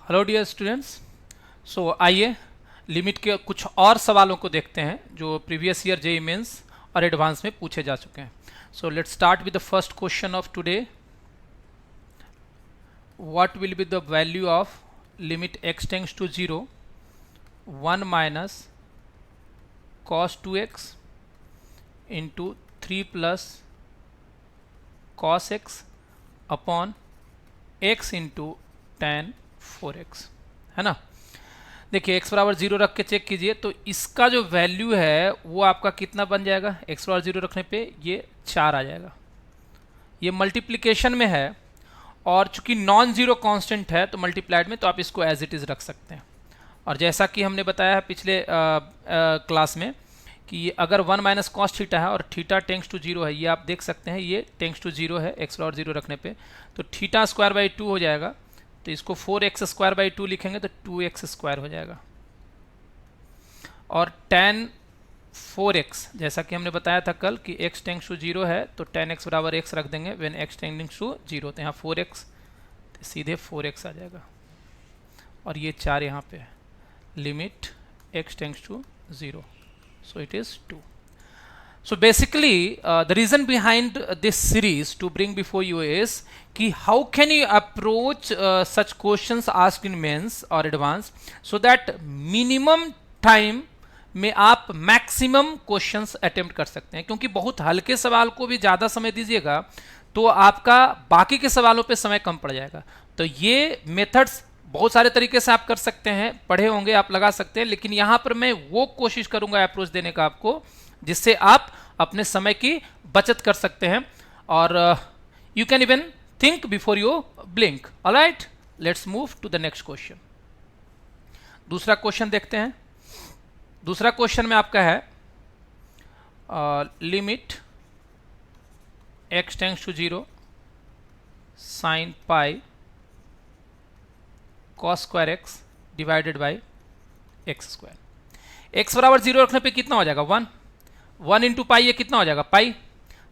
Hello dear students. सो आइए limit के कुछ और सवालों को देखते हैं जो प्रीवियस ईयर जेईई मेंस और एडवांस में पूछे जा चुके हैं। So let's start with the first question of today. What will be the value of limit x tends to 0 1 minus cos 2x into 3 plus cos x upon x into tan 4x, है ना। देखिए x बराबर 0 रख के check कीजिए तो इसका जो वैल्यू है वो आपका कितना बन जाएगा। x बराबर 0 रखने पे ये 4 आ जाएगा। ये मल्टीप्लिकेशन में है और चूंकि नॉन जीरो कांस्टेंट है तो मल्टीप्लाइड में तो आप इसको एज इट इज़ रख सकते हैं। और जैसा कि हमने बताया है पिछले क्लास में कि अगर 1 माइनस कॉस थीटा है और थीटा टेंड्स टू 0 है, ये आप देख सकते हैं, ये टेंड्स टू 0 है x बराबर 0 रखने पे, तो थीटा स्क्वायर बाई 2 हो जाएगा। तो इसको 4x स्क्वायर बाई 2 लिखेंगे तो 2x स्क्वायर हो जाएगा। और tan 4x जैसा कि हमने बताया था कल कि x टेंड्स टू 0 है तो tan x बराबर x रख देंगे व्हेन x टेंड्स टू 0, तो यहाँ 4x तो सीधे 4x आ जाएगा और ये 4 यहाँ पे है। Limit x tends to 0, so it is 2. So basically the reason behind this series to bring before you is कि how can you approach such questions asked in mains or advance so that minimum time में आप maximum questions attempt कर सकते हैं। क्योंकि बहुत हल्के सवाल को भी ज़्यादा समय दीजिएगा तो आपका बाकी के सवालों पे समय कम पड़ जाएगा। तो ये मेथड्स बहुत सारे तरीके से आप कर सकते हैं, पढ़े होंगे आप लगा सकते हैं, लेकिन यहाँ पर मैं वो कोशिश करूँगा अप्रोच देने का आपको जिससे आप अपने समय की बचत कर सकते हैं और you can even think before you blink. Alright, let's move to the next question. दूसरा क्वेश्चन देखते हैं। दूसरा क्वेश्चन में आपका है limit x tends to 0 sine pi cos square x divided by x square. x बराबर 0 रखने पे कितना हो जाएगा 1 इंटू पाई, ये कितना हो जाएगा पाई,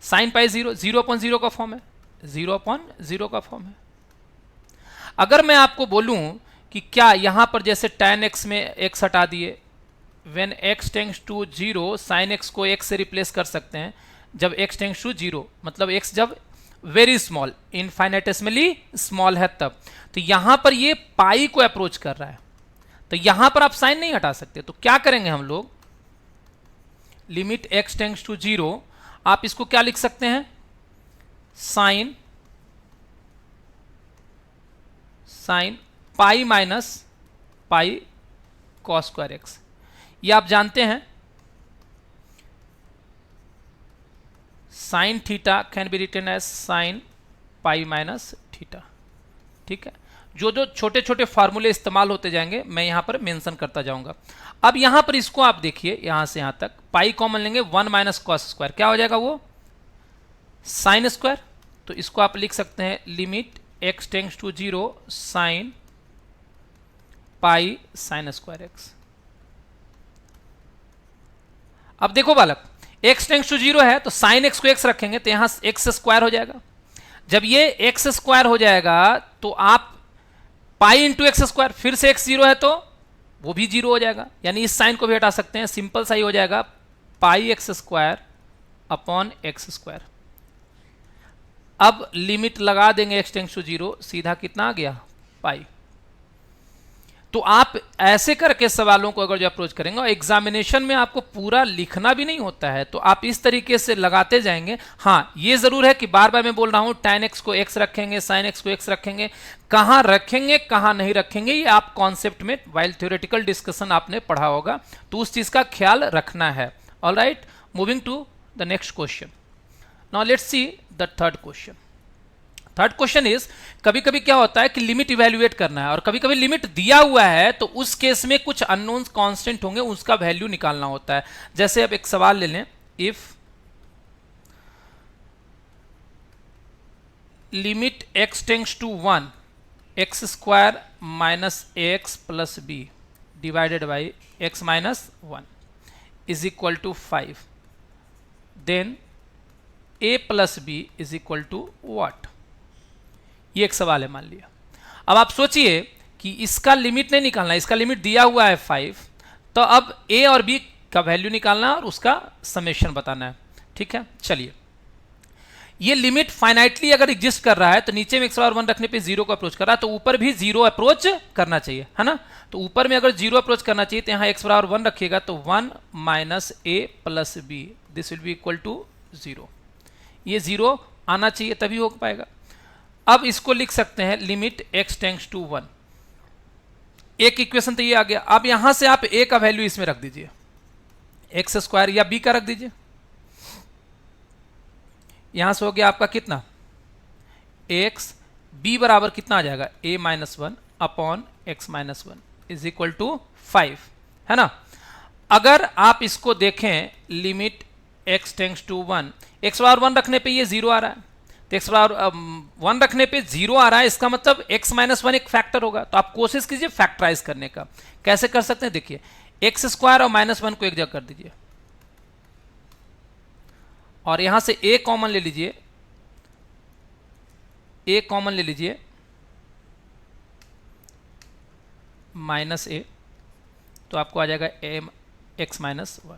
साइन पाई 0, 0 अपॉन 0 का फॉर्म है, 0 अपॉन 0 का फॉर्म है। अगर मैं आपको बोलूं कि क्या यहां पर जैसे tan x में x हटा दिए, when x tends to 0 sine x को x से रिप्लेस कर सकते हैं जब x टेंड्स टू 0, मतलब x जब वेरी स्मॉल इनफाइनेटेसिमली स्मॉल है तब। तो यहां पर ये पाई को अप्रोच कर रहा है तो यहां पर आप साइन नहीं हटा सकते। तो क्या करेंगे हम लोग, लिमिट x टेंड्स टू 0, आप इसको क्या लिख सकते हैं, sine pi minus pi cos square x। ये आप जानते हैं sine theta can be written as sine pi minus theta. ठीक है, जो जो छोटे छोटे फार्मूले इस्तेमाल होते जाएंगे मैं यहां पर मेंशन करता जाऊंगा। अब यहां पर इसको आप देखिए, यहां से यहां तक पाई कॉमन लेंगे, 1 माइनस कॉस स्क्वायर क्या हो जाएगा वो साइन स्क्वायर। तो इसको आप लिख सकते हैं limit x tends to 0 sine pi sine square x। अब देखो बालक, x टेंड्स टू 0 है तो साइन x को x रखेंगे तो यहां x स्क्वायर हो जाएगा। जब ये x स्क्वायर हो जाएगा तो आप पाई इंटू एक्स स्क्वायर, फिर से x 0 है तो वो भी 0 हो जाएगा, यानी इस साइन को भी हटा सकते हैं, सिंपल सा ही हो जाएगा pi x square upon x square. अब लिमिट लगा देंगे x टेंड्स टू 0, सीधा कितना आ गया पाई। तो आप ऐसे करके सवालों को अगर जो अप्रोच करेंगे और एग्जामिनेशन में आपको पूरा लिखना भी नहीं होता है तो आप इस तरीके से लगाते जाएंगे। हाँ, ये जरूर है कि बार बार मैं बोल रहा हूं tan x को x रखेंगे, sin x को x रखेंगे, कहां रखेंगे कहां नहीं रखेंगे ये आप कॉन्सेप्ट में वाइल थ्योरेटिकल डिस्कशन आपने पढ़ा होगा, तो उस चीज का ख्याल रखना है। Alright, moving to the next question. Now let's see the third question. Third question is, कभी कभी क्या होता है कि लिमिट इवैल्यूएट करना है और कभी कभी लिमिट दिया हुआ है तो उस केस में कुछ अननोन कांस्टेंट होंगे, उसका वैल्यू निकालना होता है। जैसे अब एक सवाल ले लें, if limit x tends to 1 x square minus ax plus b divided by x minus 1 is equal to 5, then a plus b is equal to what. ये एक सवाल है मान लिया। अब आप सोचिए कि इसका लिमिट नहीं निकालना, इसका लिमिट दिया हुआ है 5, तो अब a और b का वैल्यू निकालना और उसका समेशन बताना है। ठीक है, चलिए, ये लिमिट फाइनाइटली अगर एग्जिस्ट कर रहा है तो नीचे में x बराबर 1 रखने पे 0 को अप्रोच कर रहा है, तो ऊपर भी 0 अप्रोच करना चाहिए, है ना। तो ऊपर में अगर 0 अप्रोच करना चाहिए तो यहाँ x बराबर 1 रखिएगा, तो 1 minus a plus b, this will be equal to 0। ये 0 आना चाहिए तभी हो पाएगा। अब इसको लिख सकते हैं लिमिट x टेंड्स टू 1। एक इक्वेशन तो ये आ गया। अब यहां से आप a का वैल्यू इसमें रख दीजिए, एक्स स्क्वायर, या b का रख दीजिए। यहां से हो गया आपका कितना, x, b बराबर कितना आ जाएगा, a minus 1 upon x minus 1 is equal to 5, है ना। अगर आप इसको देखें limit x tends to 1, x बराबर 1 रखने पे ये 0 आ रहा है, तो x बराबर 1 रखने पे 0 आ रहा है, इसका मतलब x माइनस 1 एक फैक्टर होगा। तो आप कोशिश कीजिए फैक्टराइज करने का। कैसे कर सकते हैं, देखिए, एक्स स्क्वायर और माइनस 1 को एक जगह कर दीजिए और यहां से a कॉमन ले लीजिए, a कॉमन ले लीजिए माइनस a, तो आपको आ जाएगा x माइनस 1।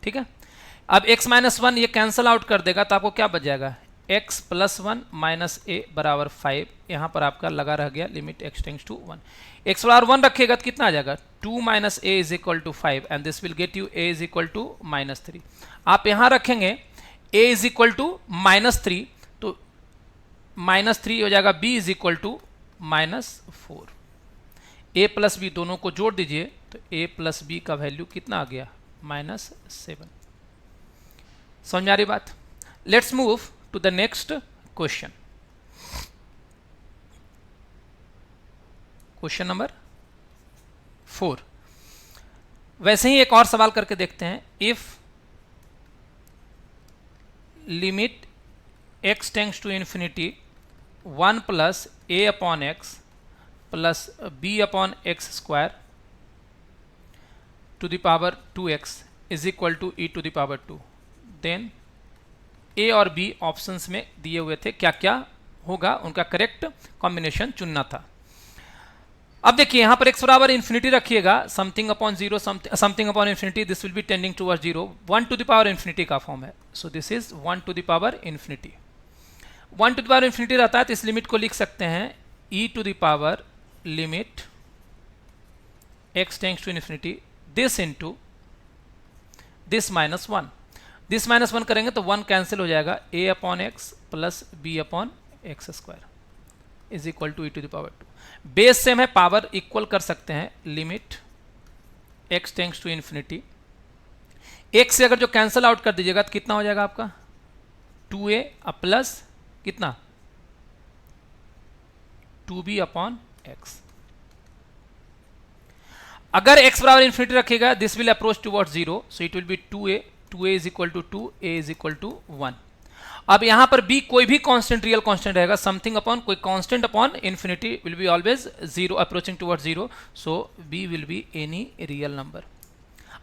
ठीक है, अब x माइनस 1 ये कैंसल आउट कर देगा, तो आपको क्या बच जाएगा, x प्लस 1 माइनस a बराबर 5। यहां पर आपका लगा रह गया limit x tends to 1। x बराबर 1 रखिएगा तो कितना आ जाएगा, 2 minus a is equal to 5 and this will get you a is equal to minus 3। आप यहां रखेंगे a is equal to minus 3, तो माइनस 3 हो जाएगा, b is equal to minus 4। a plus b दोनों को जोड़ दीजिए, तो a प्लस b का वैल्यू कितना आ गया, माइनस 7। समझ आ रही बात। Let's move to the next question. Question number 4। वैसे ही एक और सवाल करके देखते हैं। If limit x tends to infinity 1 plus a upon x plus b upon x square to the power 2x is equal to e to the power 2, then a और b options में दिए हुए थे, क्या क्या होगा उनका करेक्ट कॉम्बिनेशन चुनना था। अब देखिए यहां पर x बराबर इंफिनिटी रखिएगा, something upon 0 something upon infinity, this will be tending towards 0। 1 to the power infinity का फॉर्म है, so this is 1 to the power infinity. 1 to the power infinity रहता है तो इस लिमिट को लिख सकते हैं e to the power limit x tends to infinity this into this minus 1। This minus 1 करेंगे तो 1 कैंसिल हो जाएगा, a upon x plus b upon x square is equal to e to the power 2। Base same है, power equal कर सकते हैं। Limit x tends to infinity, एक से अगर जो कैंसिल आउट कर दीजिएगा तो कितना हो जाएगा आपका, 2a प्लस कितना, 2b अपॉन एक्स। अगर x बराबर इंफिनिटी रखेगा this will approach towards 0, so it will be 2a is equal to 2, a is equal to 1। अब यहां पर b कोई भी कांस्टेंट, रियल कांस्टेंट रहेगा, समथिंग अपॉन कोई constant upon infinity will be always 0 approaching towards 0, so b will be any real number.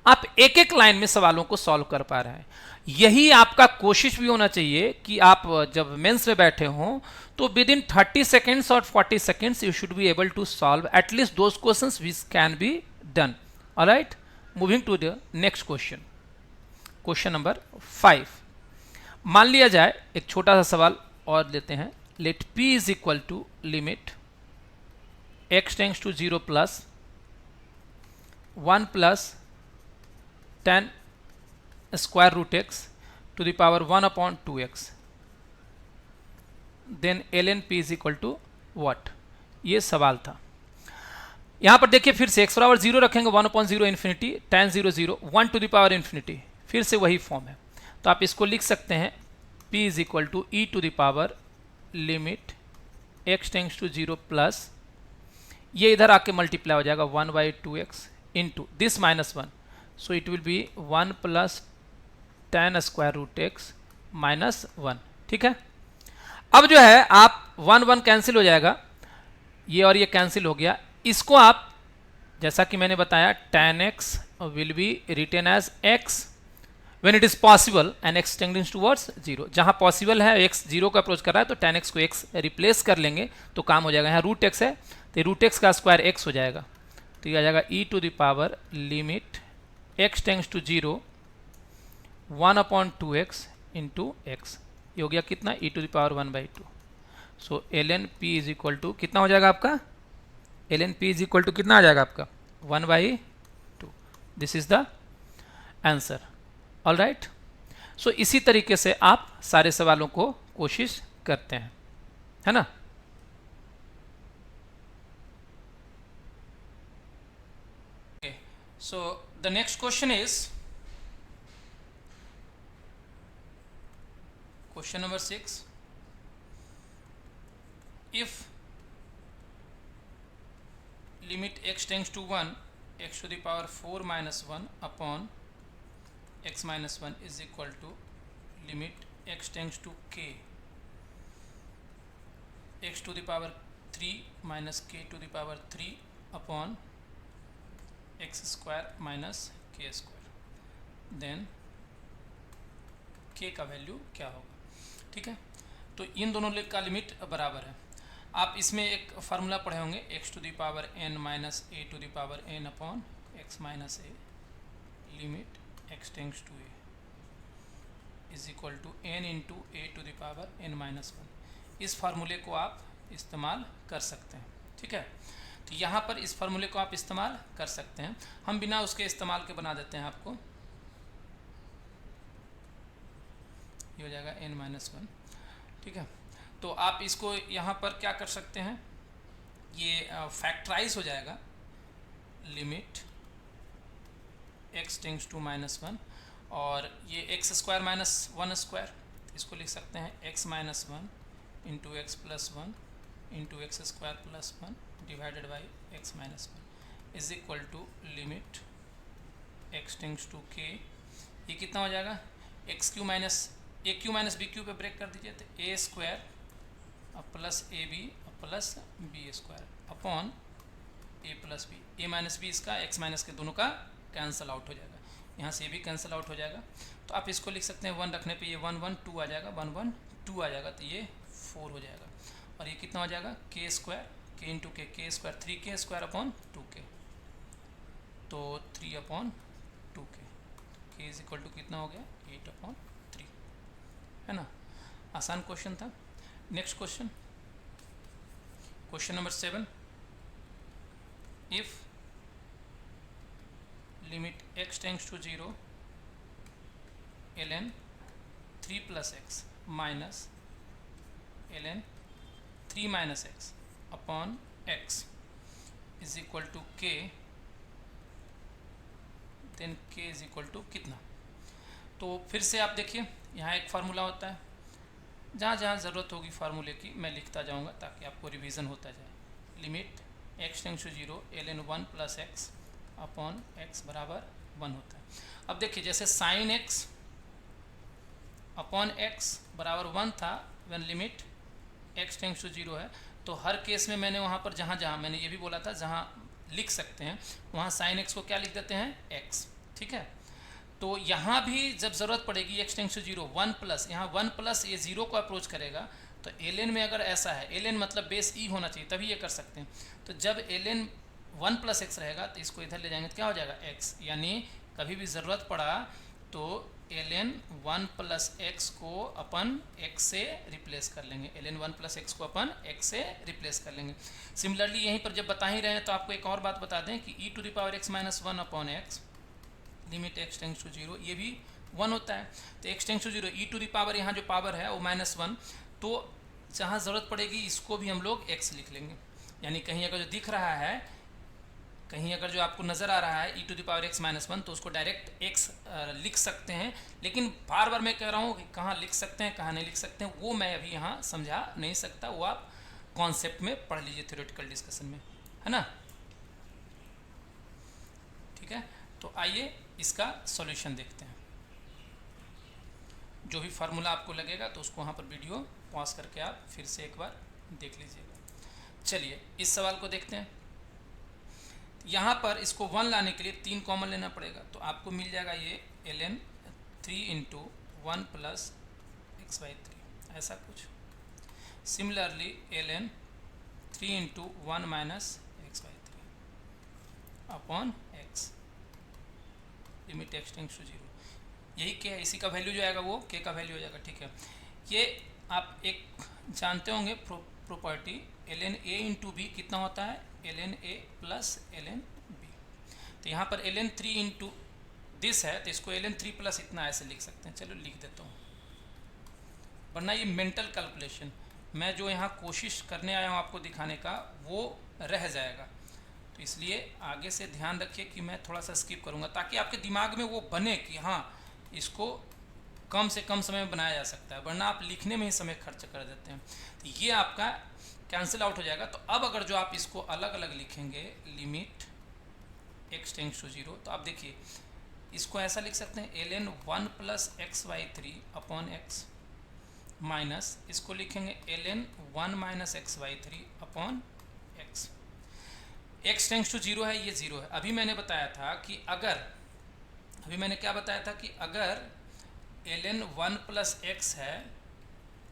आप एक एक लाइन में सवालों को सॉल्व कर पा रहे हैं। यही आपका कोशिश भी होना चाहिए कि आप जब मेंस में बैठे हों तो विद इन 30 सेकेंड्स और 40 seconds you should be able to solve at least those questions which can be done. Alright, moving to the next question, question number 5। मान लिया जाए एक छोटा सा सवाल और लेते हैं। Let p is equal to limit x tends to 0 plus 1 plus 10 square root x to the power 1 upon 2x, then ln p is equal to what. ये सवाल था। यहां पर देखिए फिर से x बराबर 0 रखेंगे, 1 अपॉन 0 infinity, tan 0 0, 1 to the power infinity, फिर से वही फॉर्म है। तो आप इसको लिख सकते हैं p is equal to e to the power limit x tends to 0 plus, ये इधर आके मल्टीप्लाई हो जाएगा 1 by 2x into this minus 1, so it will be 1 plus tan square root x minus 1। ठीक है, अब जो है आप 1 1 कैंसिल हो जाएगा, ये और ये कैंसिल हो गया। इसको आप जैसा कि मैंने बताया tan x will be written as x when it is possible and x tending towards zero, जहां पॉसिबल है एक्स जीरो का अप्रोच कर रहा है तो tan x को x रिप्लेस कर लेंगे तो काम हो जाएगा। यहाँ रूट एक्स है तो रूट एक्स का स्क्वायर एक्स हो जाएगा, तो ये आ जाएगा e to the power limit x tends to zero 1/2x into x, ये हो गया कितना e to the power 1/2। So ln p is equal to कितना हो जाएगा आपका, ln p is equal to कितना आ जाएगा आपका 1/2। This is the answer. All right, so इसी तरीके से आप सारे सवालों को कोशिश करते हैं, है ना। So the next question is question number 6। If limit x tends to 1 x to the power 4 minus 1 upon x minus 1 is equal to limit x tends to k x to the power 3 minus k to the power 3 upon x square minus k square, then k का value क्या होगा। ठीक है, तो इन दोनों का limit बराबर है। आप इसमें एक फार्मूला पढ़े होंगे x to the power n minus a to the power n upon x minus a, limit x tends to a is equal to n into a to the power n minus 1। इस फार्मूले को आप इस्तेमाल कर सकते हैं। ठीक है, तो यहाँ पर इस फार्मूले को आप इस्तेमाल कर सकते हैं। हम बिना उसके इस्तेमाल के बना देते हैं आपको, ये हो जाएगा n माइनस 1। ठीक है, तो आप इसको यहाँ पर क्या कर सकते हैं, ये फैक्टराइज हो जाएगा limit x tends to minus 1 और ये एक्स स्क्वायर माइनस 1 स्क्वायर, इसको लिख सकते हैं x minus 1 into x plus 1 into x square plus 1 divided by x minus 1 is equal to limit x tends to k। ये कितना हो जाएगा, x cube minus b cube पे ब्रेक कर दीजिए तो a square plus a b square upon a plus b, a minus b इसका x minus के दोनों का कैंसिल आउट हो जाएगा, यहाँ से भी कैंसिल आउट हो जाएगा। तो आप इसको लिख सकते हैं 1 रखने पे ये 1 1 2 आ जाएगा, 1 1 2 आ जाएगा, तो ये 4 हो जाएगा। और ये कितना हो जाएगा के स्क्वायर के इंटू के square 3k square upon 2k, तो 3 अपॉन 2k, के इज इक्वल टू कितना हो गया 8/3, है ना। आसान क्वेश्चन था। Next question, question number 7। If limit x tends to 0 ln 3 plus x minus ln 3 minus x upon x is equal to k, then k is equal to कितना। तो फिर से आप देखिए यहाँ एक फार्मूला होता है, जहाँ जहाँ ज़रूरत होगी फार्मूले की मैं लिखता जाऊँगा ताकि आपको रिवीजन होता जाए। Limit x tends to 0 ln 1 plus x upon x बराबर 1 होता है। अब देखिए जैसे साइन x अपॉन x बराबर 1 था when limit x tends to 0 है, तो हर केस में मैंने वहाँ पर जहाँ जहाँ मैंने ये भी बोला था जहाँ लिख सकते हैं वहाँ साइन x को क्या लिख देते हैं x। ठीक है, तो यहाँ भी जब ज़रूरत पड़ेगी x टेंड्स टू 0 1 प्लस, यहाँ 1 प्लस ये 0 को अप्रोच करेगा, तो ln में अगर ऐसा है, ln मतलब बेस e होना चाहिए तभी ये कर सकते हैं। तो जब ln 1 प्लस एक्स रहेगा तो इसको इधर ले जाएंगे तो क्या हो जाएगा x, यानी कभी भी ज़रूरत पड़ा तो ln 1 प्लस एक्स को अपन x से रिप्लेस कर लेंगे, ln 1 प्लस एक्स को अपन x से रिप्लेस कर लेंगे। सिमिलरली यहीं पर जब बता ही रहे हैं तो आपको एक और बात बता दें कि e to the power x minus 1 upon x limit x tends to 0 ये भी 1 होता है। तो x tends to 0 e to the power यहाँ जो पावर है वो -1, तो जहाँ ज़रूरत पड़ेगी इसको भी हम लोग x लिख लेंगे। यानी कहीं अगर जो दिख रहा है, कहीं अगर जो आपको नज़र आ रहा है e to the power x minus 1 तो उसको डायरेक्ट x लिख सकते हैं। लेकिन बार बार मैं कह रहा हूँ कि कहाँ लिख सकते हैं कहाँ नहीं लिख सकते हैं वो मैं अभी यहाँ समझा नहीं सकता, वो आप कॉन्सेप्ट में पढ़ लीजिए थ्योरेटिकल डिस्कशन में, है ना। ठीक है, तो आइए इसका सॉल्यूशन देखते हैं। जो भी फार्मूला आपको लगेगा तो उसको वहाँ पर वीडियो पॉज करके आप फिर से एक बार देख लीजिएगा। चलिए इस सवाल को देखते हैं। यहाँ पर इसको 1 लाने के लिए 3 कॉमन लेना पड़ेगा, तो आपको मिल जाएगा ये ln 3 into 1 plus x by 3, ऐसा कुछ। Similarly ln 3 into 1 minus x by 3 upon x, limit x tends to 0। यही क्या है, इसी का वैल्यू जो आएगा वो के का वैल्यू हो जाएगा, ठीक है। ये आप एक जानते होंगे property, ln a into b कितना होता है, ln a plus ln b। तो यहाँ पर ln 3 इंटू दिस है, तो इसको ln 3 प्लस इतना ऐसे लिख सकते हैं। चलो लिख देता हूँ, वरना ये मेंटल कैलकुलेशन मैं जो यहाँ कोशिश करने आया हूँ आपको दिखाने का वो रह जाएगा। तो इसलिए आगे से ध्यान रखिए कि मैं थोड़ा सा स्किप करूँगा, ताकि आपके दिमाग में वो बने कि हाँ इसको कम से कम समय में बनाया जा सकता है, वरना आप लिखने में ही समय खर्च कर देते हैं। तो ये आपका कैंसिल आउट हो जाएगा। तो अब अगर जो आप इसको अलग अलग लिखेंगे, लिमिट एक्स टेंड्स टू 0, तो आप देखिए इसको ऐसा लिख सकते हैं ln 1 plus x by 3 upon x, minus इसको लिखेंगे ln 1 minus x by 3 upon x. X tends to 0 है, ये 0 है। अभी मैंने बताया था कि अगर, अभी मैंने क्या बताया था कि अगर ln 1 प्लस एक्स है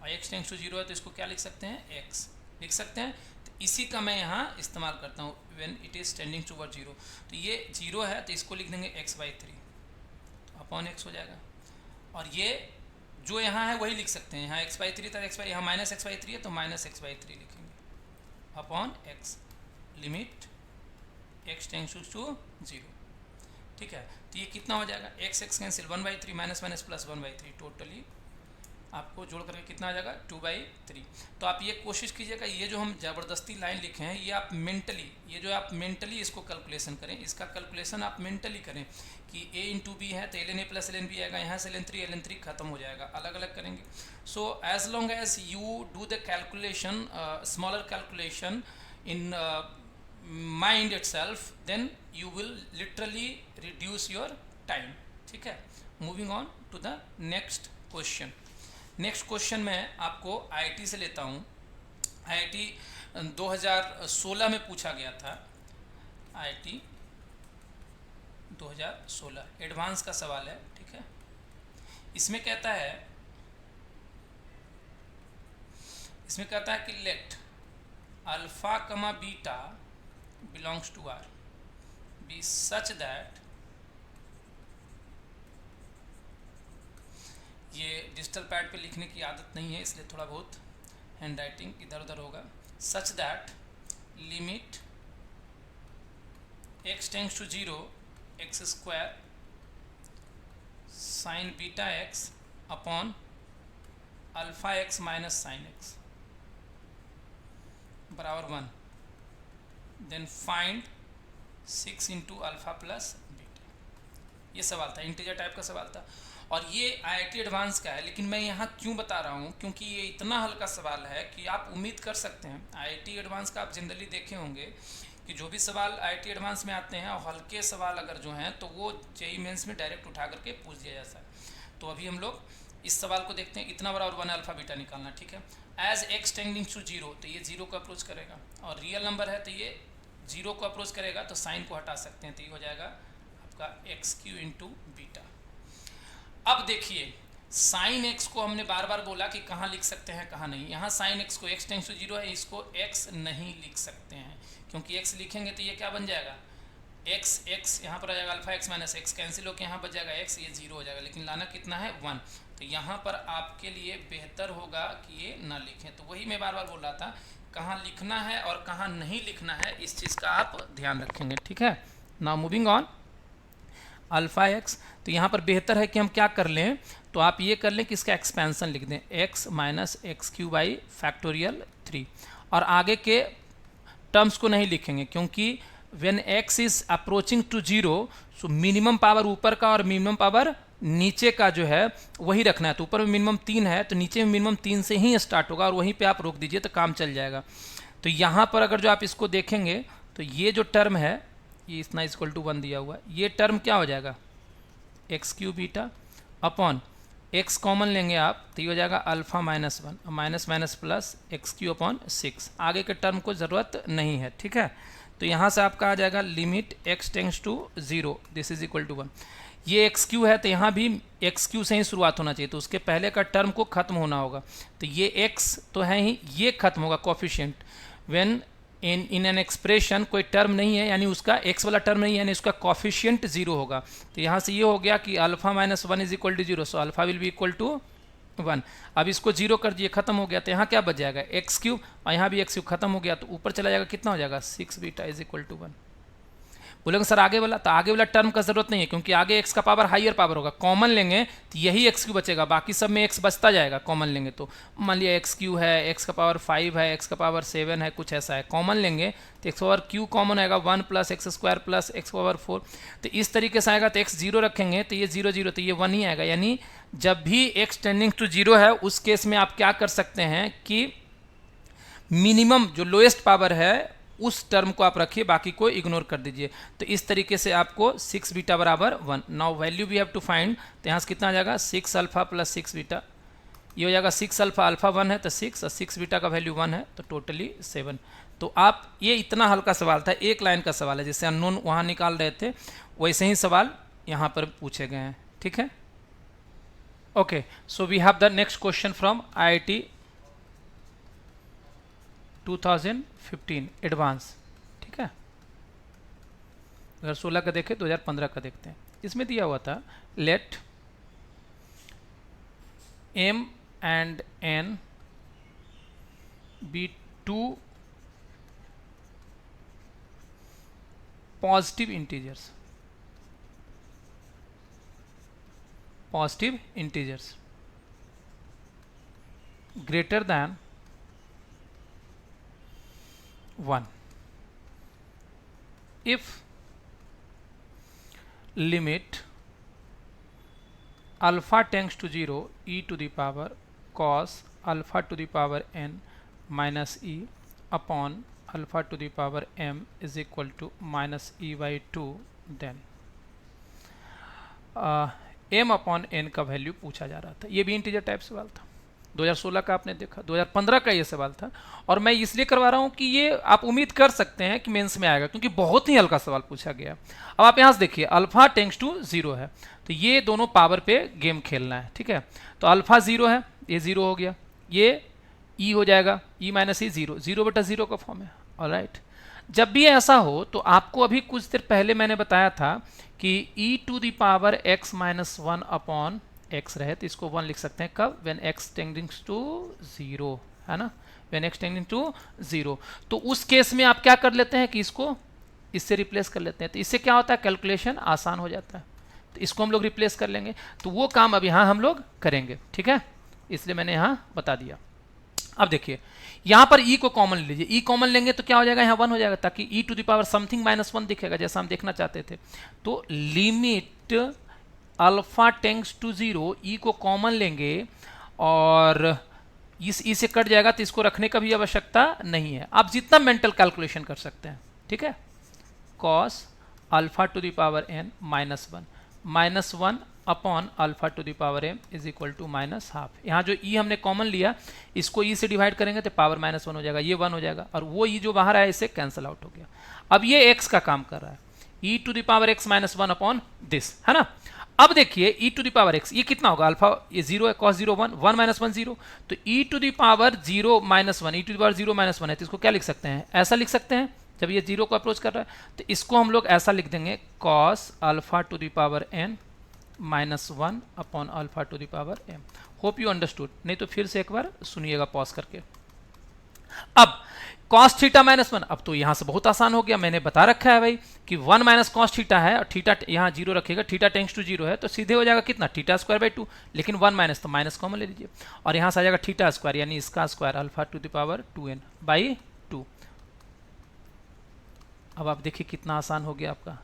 और एक्स टेंड्स टू 0 है, तो इसको क्या लिख सकते हैं, x लिख सकते हैं। तो इसी का मैं यहाँ इस्तेमाल करता हूँ, when it is tending toward 0। तो ये 0 है, तो इसको लिख देंगे x बाई 3 अपॉन एक्स हो जाएगा। और ये जो यहाँ है वही लिख सकते हैं, यहाँ x बाई 3 था, x बाई, यहाँ माइनस एक्स बाई 3 है, तो माइनस एक्स बाई 3 लिखेंगे upon x, limit x tends to 0, ठीक है। तो ये कितना हो जाएगा, x x cancel, 1 by 3 minus minus plus 1 by 3, totally आपको जोड़ करके कितना आ जाएगा, 2 बाई 3। तो आप ये कोशिश कीजिएगा, ये जो हम ज़बरदस्ती लाइन लिखे हैं ये आप मेंटली, ये जो आप मेंटली इसको कैलकुलेशन करें, इसका कैलकुलेशन आप मेंटली करें कि a इंटू बी है तो ln a plus ln b आएगा, यहाँ से ln 3 खत्म हो जाएगा, अलग अलग करेंगे। So as long as you do the calculation, smaller calculation in mind itself, then you will literally reduce your time, ठीक है। moving on to the next question। next question मैं आपको IIT से लेता हूँ। IIT 2016 में पूछा गया था, IIT 2016 एडवांस का सवाल है, ठीक है। इसमें कहता है, इसमें कहता है कि लेट अल्फा कमा beta belongs to R be such that, ये डिजिटल पैड पे लिखने की आदत नहीं है इसलिए थोड़ा बहुत हैंड राइटिंग इधर उधर होगा, such that limit x tends to 0 x square sine beta x upon alpha x minus sine x बराबर 1, then find 6 into alpha plus beta. ये सवाल था, इंटीजर टाइप का सवाल था, और ये IIT एडवांस का है। लेकिन मैं यहाँ क्यों बता रहा हूँ, क्योंकि ये इतना हल्का सवाल है कि आप उम्मीद कर सकते हैं। IIT एडवांस का आप जनरली देखे होंगे कि जो भी सवाल IIT एडवांस में आते हैं और हल्के सवाल अगर जो हैं तो वो JEE मेंस में डायरेक्ट उठा करके पूछ दिया जाता है। तो अभी हम लोग इस सवाल को देखते हैं, इतना बड़ा और 1 अल्फा बीटा निकालना, ठीक है। एज एक्स टेंडिंग टू 0, तो ये 0 को अप्रोच करेगा, और रियल नंबर है तो ये 0 को अप्रोच करेगा, तो साइन को हटा सकते हैं, तो ये हो जाएगा आपका एक्स क्यू इंटू बीटा। अब देखिए साइन एक्स को हमने बार बार बोला कि कहाँ लिख सकते हैं कहाँ नहीं। यहाँ साइन एक्स को एक्स टेंड्स टू 0 है, इसको एक्स नहीं लिख सकते हैं, क्योंकि एक्स लिखेंगे तो ये क्या बन जाएगा, एक्स एक्स यहाँ पर आ जाएगा, alpha x minus x cancel होकर यहाँ बच जाएगा एक्स, ये 0 हो जाएगा, लेकिन लाना कितना है 1। तो यहाँ पर आपके लिए बेहतर होगा कि ये ना लिखें। तो वही मैं बार बार बोल रहा था, कहाँ लिखना है और कहाँ नहीं लिखना है, इस चीज़ का आप ध्यान रखेंगे, ठीक है। Now moving on, alpha x, तो यहाँ पर बेहतर है कि हम क्या कर लें, तो आप ये कर लें कि इसका एक्सपेंशन लिख दें, x minus x cube by factorial 3, और आगे के टर्म्स को नहीं लिखेंगे, क्योंकि when x is approaching to 0, so minimum power ऊपर का और मिनिमम पावर नीचे का जो है वही रखना है। तो ऊपर में मिनिमम 3 है, तो नीचे में मिनिमम 3 से ही स्टार्ट होगा, और वहीं पे आप रोक दीजिए तो काम चल जाएगा। तो यहाँ पर अगर जो आप इसको देखेंगे तो ये जो टर्म है, ये इतना इक्वल टू 1 दिया हुआ है, ये टर्म क्या हो जाएगा, x Q beta upon x common लेंगे आप, तो ये हो जाएगा alpha minus 1 minus minus plus x Q upon 6। आगे के टर्म को ज़रूरत नहीं है, ठीक है। तो यहाँ से आपका आ जाएगा limit x tends to 0 this is equal to 1। ये एक्स क्यू है तो यहाँ भी एक्स क्यू से ही शुरुआत होना चाहिए, तो उसके पहले का टर्म को खत्म होना होगा। तो ये एक्स तो है ही, ये खत्म होगा coefficient. When in an expression कोई टर्म नहीं है, यानी उसका एक्स वाला टर्म नहीं है, यानी उसका कॉफिशिएंट जीरो होगा। तो यहाँ से ये हो गया कि alpha minus one is equal to zero, so alpha will be equal to one. अब इसको जीरो कर दिए, खत्म हो गया, तो यहाँ क्या बच जाएगा एक्स क्यूब, और यहाँ भी एक्स क्यूब खत्म हो गया, तो ऊपर चला जाएगा, कितना हो जाएगा 6 बीटा इज इक्वल टू 1। बोलेंगे सर आगे वाला, तो आगे वाला टर्म का जरूरत नहीं है, क्योंकि आगे एक्स का पावर हाइयर पावर होगा। कॉमन लेंगे तो यही एक्स क्यू बचेगा, बाकी सब में एक्स बचता जाएगा कॉमन लेंगे। तो मान लिया एक्स क्यू है, एक्स का पावर 5 है, एक्स का पावर 7 है, कुछ ऐसा है, कॉमन लेंगे तो एक्स पावर क्यू कॉमन आएगा 1 plus x square plus x power 4। तो इस तरीके से आएगा, तो एक्स जीरो रखेंगे तो ये जीरो जीरो, तो ये 1 ही आएगा। यानी जब भी एक्स टेंडिंग टू जीरो है, उस केस में आप क्या कर सकते हैं कि मिनिमम जो लोएस्ट पावर है उस टर्म को आप रखिए, बाकी को इग्नोर कर दीजिए। तो इस तरीके से आपको 6 बीटा बराबर 1। Now value we have to find, तो यहाँ से कितना आ जाएगा 6 अल्फा प्लस 6 बीटा, ये हो जाएगा 6 अल्फा, अल्फा 1 है तो 6, और 6 बीटा का वैल्यू 1 है, तो टोटली 7। तो आप ये इतना हल्का सवाल था, एक लाइन का सवाल है, जैसे अननोन वहाँ निकाल रहे थे वैसे ही सवाल यहाँ पर पूछे गए हैं। ठीक है, okay. So we have the next question from IIT 2015 advance. ठीक है, 2016 का देखें, 2015 का देखते हैं। इसमें दिया हुआ था late m and n be two positive integers greater than 1 if limit alpha tends to 0 e to the power cos alpha to the power n minus e upon alpha to the power m is equal to minus e by 2, then m upon n का value पूछा जा रहा था। ये भी integer type सवाल था, 2016 का आपने देखा, 2015 का ये सवाल था। और मैं इसलिए करवा रहा हूँ कि ये आप उम्मीद कर सकते हैं कि मेंस में आएगा, क्योंकि बहुत ही हल्का सवाल पूछा गया। अब आप यहाँ से देखिए, अल्फा टेंड्स टू 0 है, तो ये दोनों पावर पे गेम खेलना है। ठीक है, तो अल्फा 0 है, ये 0 हो गया, ये ई हो जाएगा, ई माइनस ई 0, 0 बटा 0 का फॉर्म है। ऑलराइट, जब भी ऐसा हो तो आपको अभी कुछ देर पहले मैंने बताया था कि e to the power x minus 1 upon x रहे, तो इसको 1 लिख सकते हैं कब, व्हेन एक्स टेंडिंग्स टू 0, है ना, व्हेन एक्स टेंडिंग टू 0। तो उस केस में आप क्या कर लेते हैं कि इसको इससे रिप्लेस कर लेते हैं, तो इससे क्या होता है, कैलकुलेशन आसान हो जाता है। तो इसको हम लोग रिप्लेस कर लेंगे, तो वो काम अब यहाँ हम लोग करेंगे। ठीक है, इसलिए मैंने यहाँ बता दिया। अब देखिए, यहाँ पर e को कॉमन लीजिए, e कॉमन लेंगे तो क्या हो जाएगा, यहाँ 1 हो जाएगा, ताकि e to the power something minus 1 दिखेगा, जैसा हम देखना चाहते थे। तो limit alpha tends to 0, e को कॉमन लेंगे और इस ई से कट जाएगा, तो इसको रखने का भी आवश्यकता नहीं है। आप जितना मेंटल कैलकुलेशन कर सकते हैं। ठीक है, cos alpha to the power n minus 1 upon alpha to the power m is equal to minus half. यहाँ जो e हमने कॉमन लिया, इसको e से डिवाइड करेंगे तो पावर माइनस 1 हो जाएगा, ये 1 हो जाएगा, और वो e जो बाहर आया इससे कैंसिल आउट हो गया। अब ये x का काम कर रहा है, e to the power x minus 1 upon this, है ना। अब देखिए e to the power x, ये कितना होगा, अल्फा ये 0 है, cos 0 1, 1 माइनस 1 0, तो e to the power 0 minus 1, e to the power 0 minus 1 है, तो इसको क्या लिख सकते हैं, ऐसा लिख सकते हैं। जब ये 0 को अप्रोच कर रहा है तो इसको हम लोग ऐसा लिख देंगे, cos alpha to the power n minus 1 upon alpha to the power m। Hope you understood, नहीं तो फिर से एक बार सुनिएगा पॉज करके। अब cos थीटा माइनस 1, अब तो यहां से बहुत आसान हो गया, मैंने बता रखा है भाई कि 1 माइनस cos थीटा है, और थीटा यहाँ 0 रखेगा, थीटा टेंड्स टू 0 है, तो सीधे हो जाएगा कितना, थीटा स्क्वायर बाई 2, लेकिन 1 माइनस तो माइनस कॉमन ले लीजिए, और यहाँ से आ जाएगा थीटा स्क्वायर, यानी इसका square alpha to the power 2n by 2। अब आप देखिए कितना आसान हो गया आपका।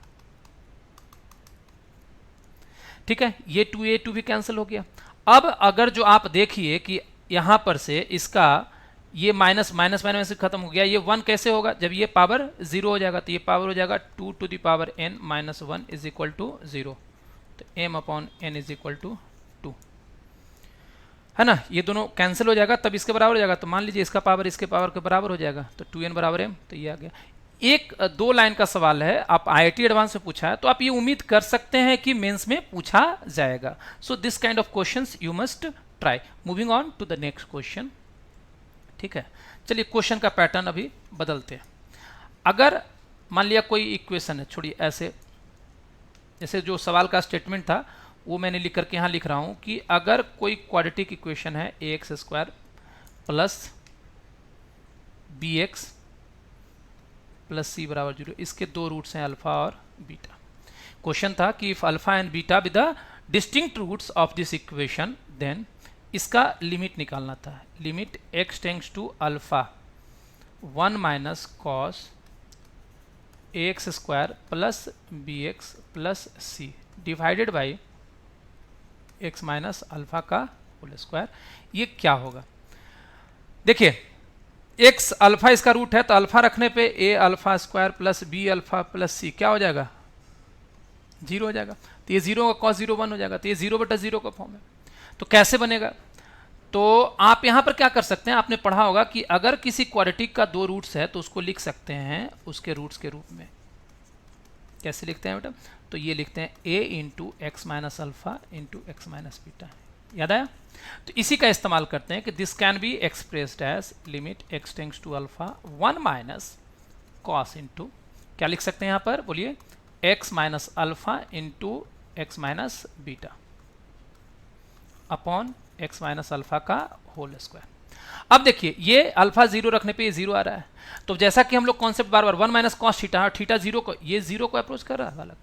ठीक है, ये 2a 2 भी कैंसिल हो गया। अब अगर जो आप देखिए कि यहां पर से इसका ये माइनस माइनस माइनस खत्म हो गया, ये 1 कैसे होगा, जब ये पावर 0 हो जाएगा, तो ये पावर हो जाएगा 2 to the power n minus 1 is equal to 0, तो m upon n is equal to 2, है ना। ये दोनों कैंसिल हो जाएगा, तब इसके बराबर हो जाएगा, तो मान लीजिए इसका पावर इसके पावर के बराबर हो जाएगा, तो 2n बराबर m, तो ये आ गया। एक दो लाइन का सवाल है, आप आईआईटी एडवांस में पूछा है, तो आप ये उम्मीद कर सकते हैं कि मेंस में पूछा जाएगा. So this kind of questions you must try. Moving on to the next question. ठीक है, चलिए क्वेश्चन का पैटर्न अभी बदलते हैं. अगर मान लिया कोई इक्वेशन है, छोड़िए ऐसे, जैसे जो सवाल का स्टेटमेंट था वो मैंने लिख करके यहाँ लिख रहा हूँ कि अगर कोई क्वाड्रेटिक इक्वेशन है ax square plus bx plus c बराबर 0, इसके दो रूट्स हैं अल्फा और बीटा. क्वेश्चन था कि if alpha and beta with the distinct roots of this equation देन इसका लिमिट निकालना था. Limit x tends to alpha 1 minus cos ax square plus bx plus c divided by x minus alpha का whole square. ये क्या होगा? देखिए x alpha इसका रूट है, तो अल्फा रखने पे a alpha square plus b alpha plus c क्या हो जाएगा? 0 हो जाएगा. तो ये 0 का cos 0 1 हो जाएगा. तो ये 0/0 का फॉर्म है. तो कैसे बनेगा? तो आप यहां पर क्या कर सकते हैं, आपने पढ़ा होगा कि अगर किसी क्वाड्रेटिक का दो रूट्स है तो उसको लिख सकते हैं उसके रूट्स के रूप में. कैसे लिखते हैं बेटा? तो ये लिखते हैं a into x minus alpha into x minus beta. याद आया? तो इसी का इस्तेमाल करते हैं कि this can be expressed as limit x tends to alpha 1 minus cos into, क्या लिख सकते हैं यहाँ पर? बोलिए, x minus alpha into x minus beta upon x minus alpha का होल स्क्वायर. अब देखिए ये अल्फा 0 रखने पे ये 0 आ रहा है. तो जैसा कि हम लोग कॉन्सेप्ट बार बार 1 माइनस कॉस थीटा, थीटा 0 को, ये 0 को अप्रोच कर रहा है. गलत.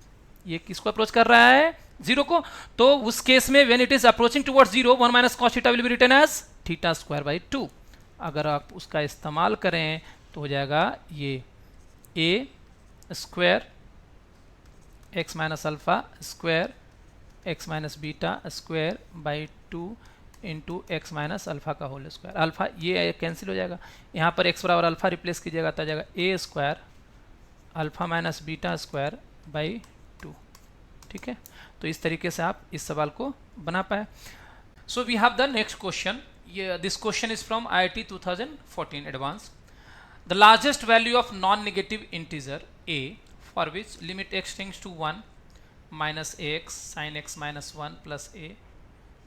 ये किसको अप्रोच कर रहा है? 0 को. तो उस केस में when it is approaching towards 0 1 minus cos theta will be written as theta square by 2. अगर आप उसका इस्तेमाल करें तो हो जाएगा ये a square x minus alpha square x minus beta square by 2 into x minus alpha का होल स्क्वायर. अल्फा ये कैंसिल हो जाएगा, यहाँ पर x बराबर अल्फा रिप्लेस कीजिएगा तो आ जाएगा a square alpha minus beta square by 2. ठीक है, तो इस तरीके से आप इस सवाल को बना पाए. So we have the next question. This question is from IIT 2014 advance. The largest value of non negative integer a for which limit x tends to 1 minus ax sin x minus 1 plus a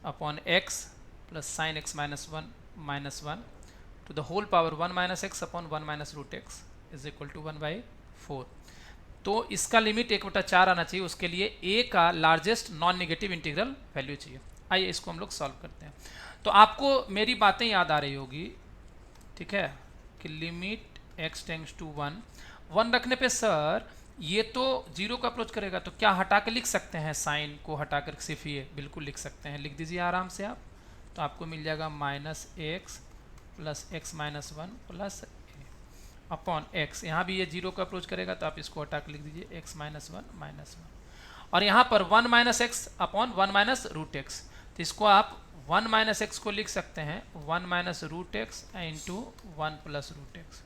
upon x plus sin x minus 1 minus 1 to the whole power 1 minus x upon 1 minus root x is equal to 1 by 4. तो इसका limit 1/4 आना चाहिए. उसके लिए a का largest non negative integral value चाहिए. आइए इसको हम लोग सॉल्व करते हैं. तो आपको मेरी बातें याद आ रही होगी. ठीक है, कि लिमिट x टेंड्स टू 1 रखने पे सर ये तो 0 का अप्रोच करेगा, तो क्या हटा के लिख सकते हैं? साइन को हटा कर सिर्फ ये बिल्कुल लिख सकते हैं. लिख दीजिए आराम से आप. तो आपको मिल जाएगा minus x plus x minus 1 plus upon x. यहाँ भी ये 0 का अप्रोच करेगा तो आप इसको हटा के लिख दीजिए x माइनस 1 माइनस 1. और यहाँ पर 1 minus x upon 1 minus root x. तो इसको आप 1 माइनस एक्स को लिख सकते हैं 1 minus root x into 1 plus root x.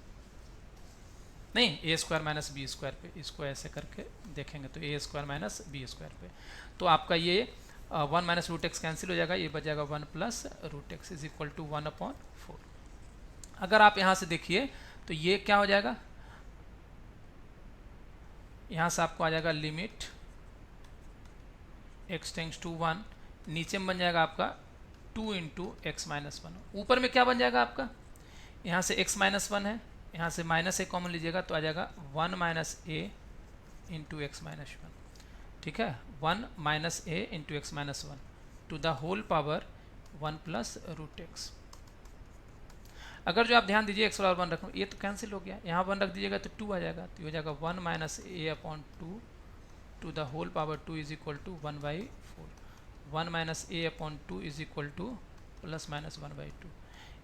नहीं, a square minus b square पे, इसको ऐसे करके देखेंगे तो a square minus b square पे. तो आपका ये 1 माइनस रूट एक्स कैंसिल हो जाएगा, ये बच जाएगा 1 plus root x is equal to 1 upon 4. अगर आप यहाँ से देखिए तो ये क्या हो जाएगा? यहाँ से आपको आ जाएगा लिमिट x टेंड्स टू 1, नीचे में बन जाएगा आपका 2 इंटू एक्स माइनस 1. ऊपर में क्या बन जाएगा आपका? यहाँ से x माइनस 1 है, यहाँ से माइनस ए कॉमन लीजिएगा तो आ जाएगा 1 minus a into x minus 1. ठीक है, 1 minus a into x minus 1 to the whole power 1 plus root x. अगर जो आप ध्यान दीजिए x बराबर 1 रख, ये तो कैंसिल हो गया. यहाँ 1 रख दीजिएगा तो 2 आ जाएगा. तो हो जाएगा 1 minus a upon 2 to the whole power 2 is equal to 1 by 4. 1 minus a upon 2 is equal to plus minus 1 by 2.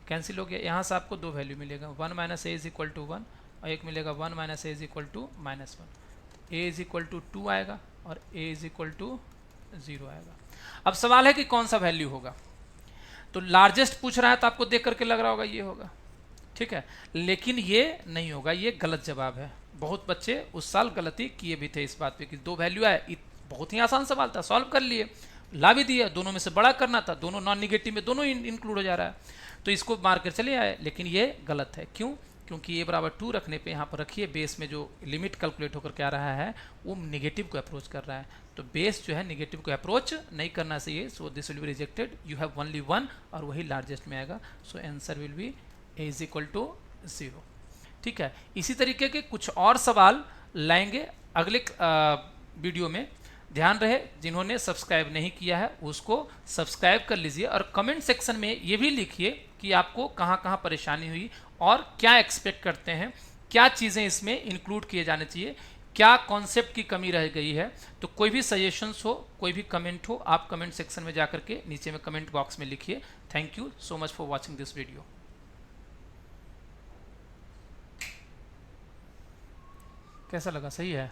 Cancel हो गया. यहाँ से आपको दो वैल्यू मिलेगा, 1 minus a is equal to 1 और एक मिलेगा 1 minus a is equal to minus 1. A is equal to 2 आएगा और ए इज इक्वल टू 0 आएगा. अब सवाल है कि कौन सा वैल्यू होगा. तो लार्जेस्ट पूछ रहा है तो आपको देख करके लग रहा होगा ये होगा. ठीक है, लेकिन ये नहीं होगा, ये गलत जवाब है. बहुत बच्चे उस साल गलती किए भी थे इस बात पे कि दो वैल्यू आए. बहुत ही आसान सवाल था, सॉल्व कर लिए, ला भी दिया. दोनों में से बड़ा करना था, दोनों नॉन निगेटिव में दोनों इंक्लूड हो जा रहा है, तो इसको मार कर चले आए. लेकिन ये गलत है. क्यों? क्योंकि a बराबर 2 रखने पे यहाँ पर रखिए बेस में जो लिमिट कैलकुलेट होकर के आ रहा है वो नेगेटिव को अप्रोच कर रहा है, तो बेस जो है नेगेटिव को अप्रोच नहीं करना चाहिए, so this will be rejected, you have only 1 और वही लार्जेस्ट में आएगा, so answer will be a is equal to 0। ठीक है, इसी तरीके के कुछ और सवाल लाएंगे अगले वीडियो में। ध्यान रहे जिन्होंने सब्सक्राइब नहीं किया है उसको सब्सक्राइब कर लीजिए और कमेंट सेक्शन में ये भी लिखिए कि आपको कहाँ कहाँ परेशानी हुई और क्या एक्सपेक्ट करते हैं, क्या चीज़ें इसमें इंक्लूड किए जाने चाहिए, क्या कॉन्सेप्ट की कमी रह गई है। तो कोई भी सजेशंस हो, कोई भी कमेंट हो, आप कमेंट सेक्शन में जाकर के नीचे में कमेंट बॉक्स में लिखिए। Thank you so much for watching this video. कैसा लगा, सही है?